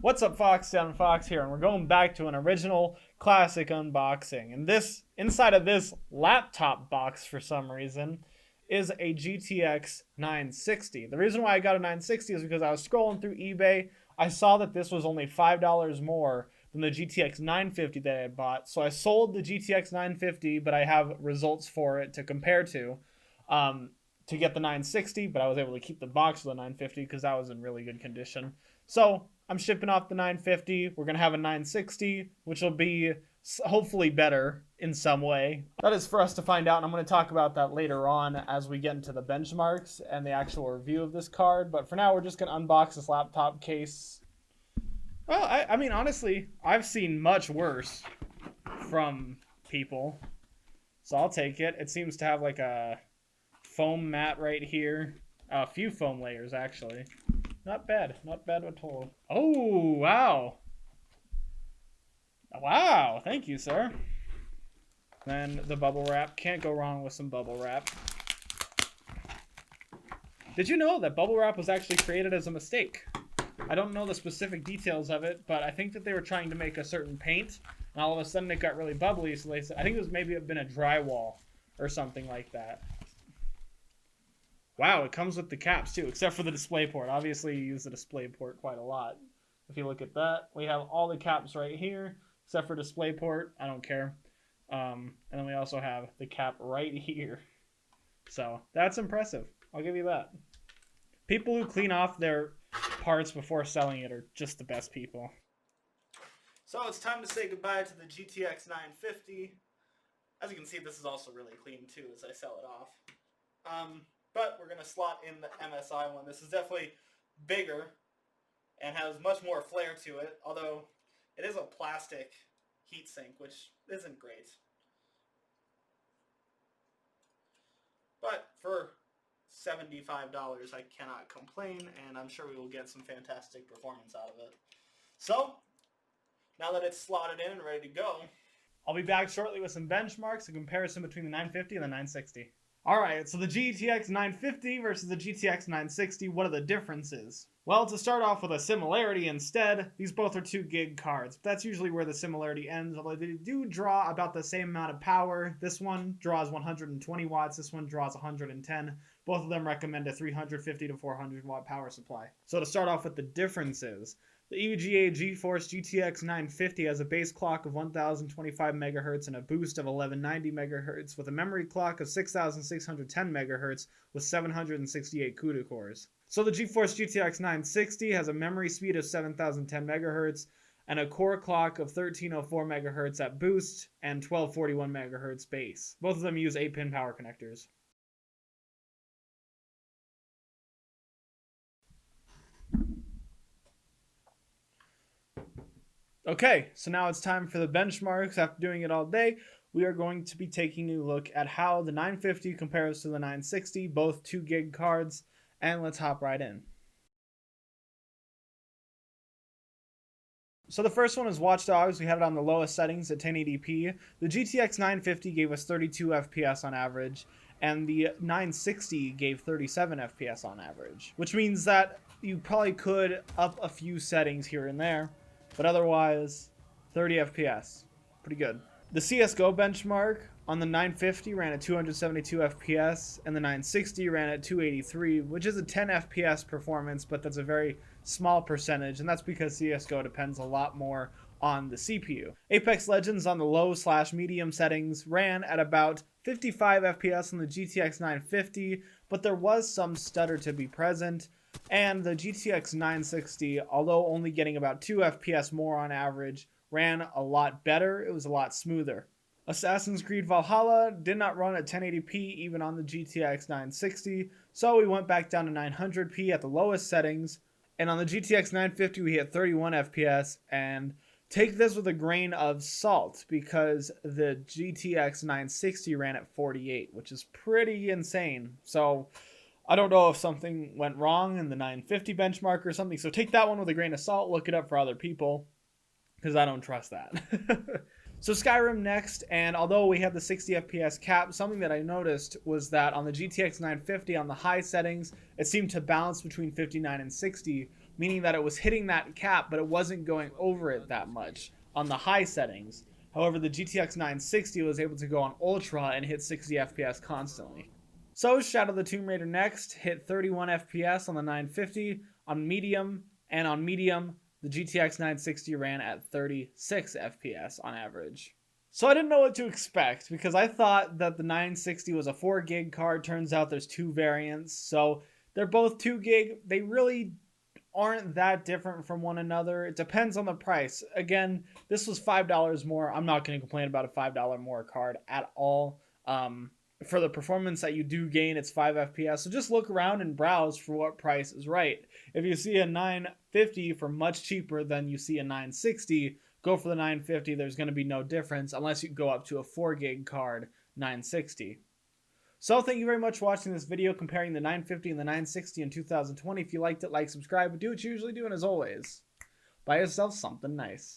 What's up, Fox? Down Fox here, and we're going back to an original classic unboxing. And this, inside of this laptop box for some reason, is a GTX 960. The reason why I got a 960 is because I was scrolling through eBay. I saw that this was only $5 more than the GTX 950 that I had bought. So I sold the GTX 950, but I have results for it to compare to get the 960, but I was able to keep the box of the 950 because that was in really good condition. So I'm shipping off the 950. We're going to have a 960, which will be hopefully better in some way. That is for us to find out, and I'm going to talk about that later on as we get into the benchmarks and the actual review of this card. But for now, we're just going to unbox this laptop case. Well, I mean, honestly, I've seen much worse from people, so I'll take it. It seems to have like a foam mat right here. A few foam layers, actually. Not bad. Not bad at all. Oh, wow. Wow. Thank you, sir. Then the bubble wrap. Can't go wrong with some bubble wrap. Did you know that bubble wrap was actually created as a mistake? I don't know the specific details of it, but I think that they were trying to make a certain paint, and all of a sudden it got really bubbly, so they said, I think it was maybe been a drywall or something like that. Wow, it comes with the caps too, except for the display port. Obviously, you use the display port quite a lot. If you look at that, we have all the caps right here, except for display port. I don't care. And then we also have the cap right here. So that's impressive. I'll give you that. People who clean off their parts before selling it are just the best people. So it's time to say goodbye to the GTX 950. As you can see, this is also really clean too as I sell it off. But we're going to slot in the MSI one. This is definitely bigger and has much more flair to it, although it is a plastic heatsink, which isn't great. But for $75, I cannot complain, and I'm sure we will get some fantastic performance out of it. So, now that it's slotted in and ready to go, I'll be back shortly with some benchmarks, a comparison between the 950 and the 960. Alright, so the GTX 950 versus the GTX 960, what are the differences? Well, to start off with a similarity instead, these both are 2 gig cards. That's usually where the similarity ends, although they do draw about the same amount of power. This one draws 120 watts, this one draws 110. Both of them recommend a 350 to 400 watt power supply. So to start off with the differences, the EVGA GeForce GTX 950 has a base clock of 1025 MHz and a boost of 1190 MHz with a memory clock of 6610 MHz with 768 CUDA cores. So the GeForce GTX 960 has a memory speed of 7010 MHz and a core clock of 1304 MHz at boost and 1241 MHz base. Both of them use 8-pin power connectors. Okay, so now it's time for the benchmarks. After doing it all day, we are going to be taking a look at how the 950 compares to the 960, both 2 gig cards, and let's hop right in. So the first one is Watch Dogs. We have it on the lowest settings at 1080p. The GTX 950 gave us 32 FPS on average, and the 960 gave 37 FPS on average, which means that you probably could up a few settings here and there. But otherwise, 30 FPS. Pretty good. The CSGO benchmark on the 950 ran at 272 FPS, and the 960 ran at 283, which is a 10 FPS performance, but that's a very small percentage, and that's because CSGO depends a lot more on the CPU. Apex Legends on the low/medium settings ran at about 55 FPS on the GTX 950, but there was some stutter to be present. And the GTX 960, although only getting about 2 FPS more on average, ran a lot better. It was a lot smoother. Assassin's Creed Valhalla did not run at 1080p even on the GTX 960, so we went back down to 900p at the lowest settings. And on the GTX 950, we hit 31 FPS, and take this with a grain of salt because the GTX 960 ran at 48, which is pretty insane. So I don't know if something went wrong in the 950 benchmark or something, so take that one with a grain of salt, look it up for other people, because I don't trust that. So Skyrim next, and although we have the 60 FPS cap, something that I noticed was that on the GTX 950 on the high settings, it seemed to balance between 59 and 60, meaning that it was hitting that cap, but it wasn't going over it that much on the high settings. However, the GTX 960 was able to go on Ultra and hit 60 FPS constantly. So Shadow of the Tomb Raider next hit 31 FPS on the 950 on medium, and on medium, the GTX 960 ran at 36 FPS on average. So I didn't know what to expect because I thought that the 960 was a 4 gig card. Turns out there's two variants, so they're both 2 gig. They really aren't that different from one another. It depends on the price. Again, this was $5 more. I'm not going to complain about a $5 more card at all. For the performance that you do gain, it's 5 FPS. So just look around and browse for what price is right. If you see a 950 for much cheaper than you see a 960, go for the 950. There's going to be no difference unless you go up to a 4 gig card 960. So thank you very much for watching this video comparing the 950 and the 960 in 2020. If you liked it, like, subscribe, but do what you usually do, and as always, buy yourself something nice.